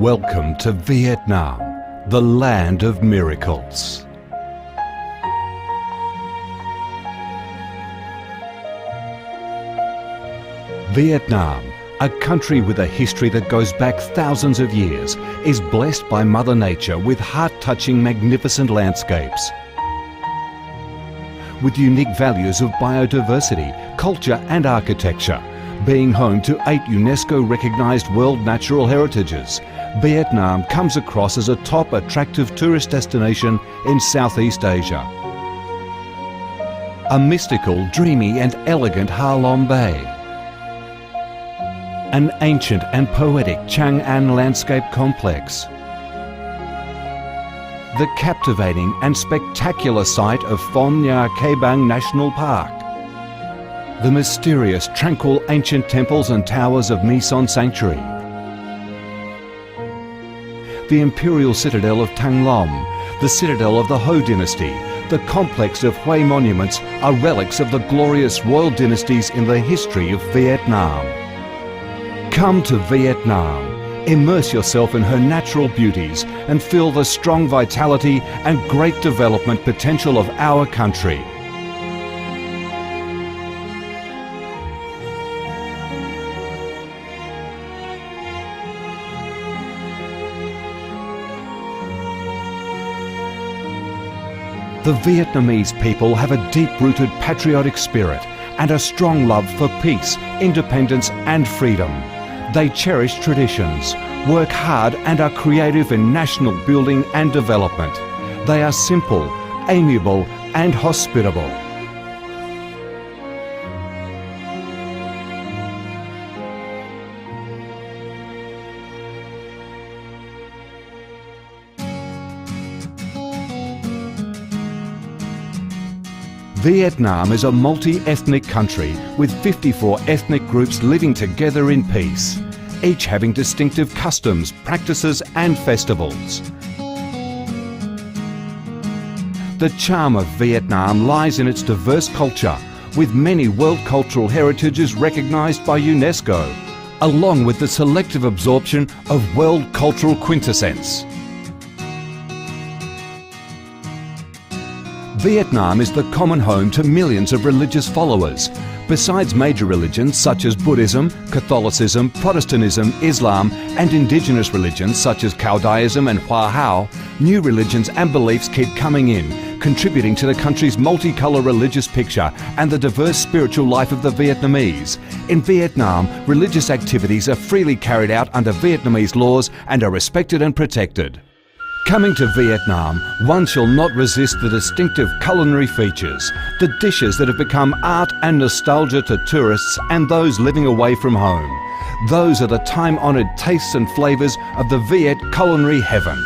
Welcome to Vietnam, the land of miracles. Vietnam, a country with a history that goes back thousands of years, is blessed by Mother Nature with heart-touching, magnificent landscapes. With unique values of biodiversity, culture and architecture, being home to 8 UNESCO-recognised World Natural Heritages, Vietnam comes across as a top attractive tourist destination in Southeast Asia. A mystical, dreamy and elegant Ha Long Bay. An ancient and poetic Chang An landscape complex. The captivating and spectacular site of Phong Nha Ke Bang National Park. The mysterious, tranquil ancient temples and towers of My Son Sanctuary. The imperial citadel of Thăng Long, the citadel of the Ho dynasty, the complex of Hue monuments are relics of the glorious royal dynasties in the history of Vietnam. Come to Vietnam, immerse yourself in her natural beauties and feel the strong vitality and great development potential of our country. The Vietnamese people have a deep-rooted patriotic spirit and a strong love for peace, independence and freedom. They cherish traditions, work hard and are creative in national building and development. They are simple, amiable and hospitable. Vietnam is a multi-ethnic country with 54 ethnic groups living together in peace, each having distinctive customs, practices and festivals. The charm of Vietnam lies in its diverse culture, with many World Cultural Heritages recognised by UNESCO, along with the selective absorption of World Cultural Quintessence. Vietnam is the common home to millions of religious followers. Besides major religions such as Buddhism, Catholicism, Protestantism, Islam and indigenous religions such as Caodaism and Hoa Hao, new religions and beliefs keep coming in, contributing to the country's multicolour religious picture and the diverse spiritual life of the Vietnamese. In Vietnam, religious activities are freely carried out under Vietnamese laws and are respected and protected. Coming to Vietnam, one shall not resist the distinctive culinary features, the dishes that have become art and nostalgia to tourists and those living away from home. Those are the time-honoured tastes and flavours of the Viet culinary heaven.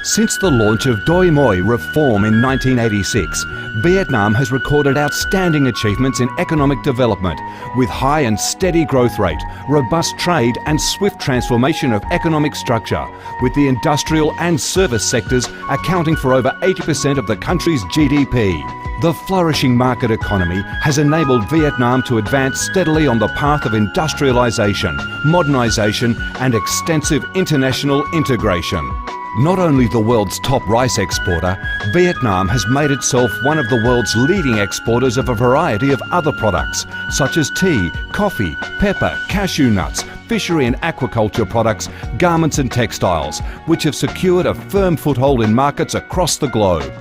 Since the launch of Doi Moi reform in 1986, Vietnam has recorded outstanding achievements in economic development, with high and steady growth rate, robust trade and swift transformation of economic structure, with the industrial and service sectors accounting for over 80% of the country's GDP. The flourishing market economy has enabled Vietnam to advance steadily on the path of industrialisation, modernisation and extensive international integration. Not only the world's top rice exporter, Vietnam has made itself one of the world's leading exporters of a variety of other products, such as tea, coffee, pepper, cashew nuts, fishery and aquaculture products, garments and textiles, which have secured a firm foothold in markets across the globe.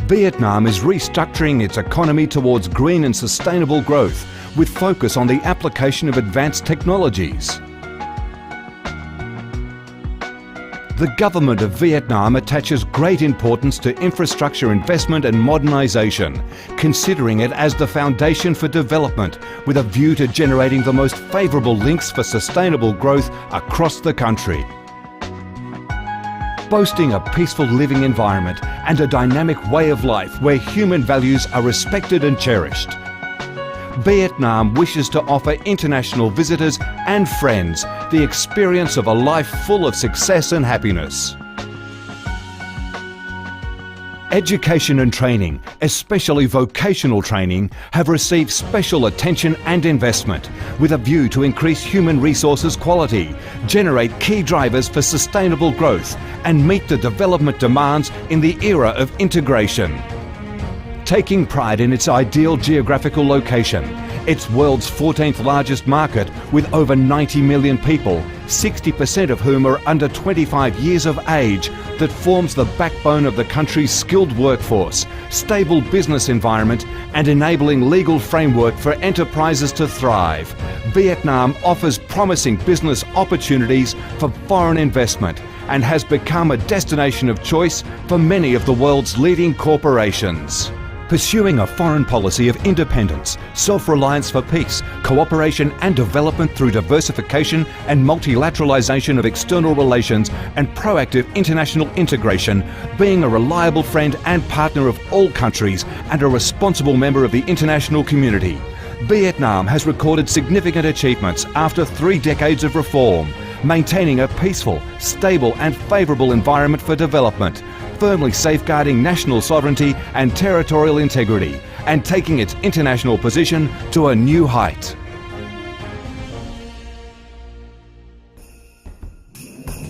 Vietnam is restructuring its economy towards green and sustainable growth, with focus on the application of advanced technologies. The government of Vietnam attaches great importance to infrastructure investment and modernisation, considering it as the foundation for development, with a view to generating the most favourable links for sustainable growth across the country. Boasting a peaceful living environment and a dynamic way of life where human values are respected and cherished, Vietnam wishes to offer international visitors and friends the experience of a life full of success and happiness. Education and training, especially vocational training, have received special attention and investment with a view to increase human resources quality, generate key drivers for sustainable growth and meet the development demands in the era of integration. Taking pride in its ideal geographical location, its world's 14th largest market with over 90 million people, 60% of whom are under 25 years of age, that forms the backbone of the country's skilled workforce, stable business environment and enabling legal framework for enterprises to thrive. Vietnam offers promising business opportunities for foreign investment and has become a destination of choice for many of the world's leading corporations. Pursuing a foreign policy of independence, self-reliance for peace, cooperation and development through diversification and multilateralization of external relations and proactive international integration, being a reliable friend and partner of all countries and a responsible member of the international community. Vietnam has recorded significant achievements after 3 decades of reform, maintaining a peaceful, stable and favourable environment for development, firmly safeguarding national sovereignty and territorial integrity, and taking its international position to a new height.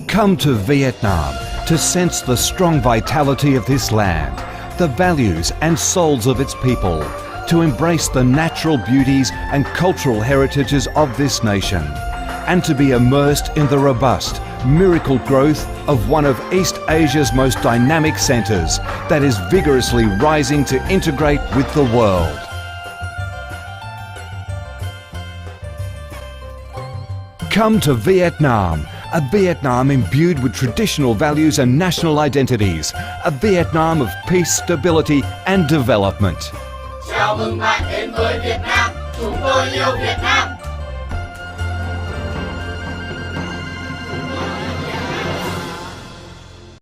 Come to Vietnam to sense the strong vitality of this land, the values and souls of its people, to embrace the natural beauties and cultural heritages of this nation, and to be immersed in the robust, miracle growth of one of East Asia's most dynamic centres that is vigorously rising to integrate with the world. Come to Vietnam, a Vietnam imbued with traditional values and national identities, a Vietnam of peace, stability and development. Chào mừng bạn đến với Việt Nam, chúng tôi yêu Việt Nam.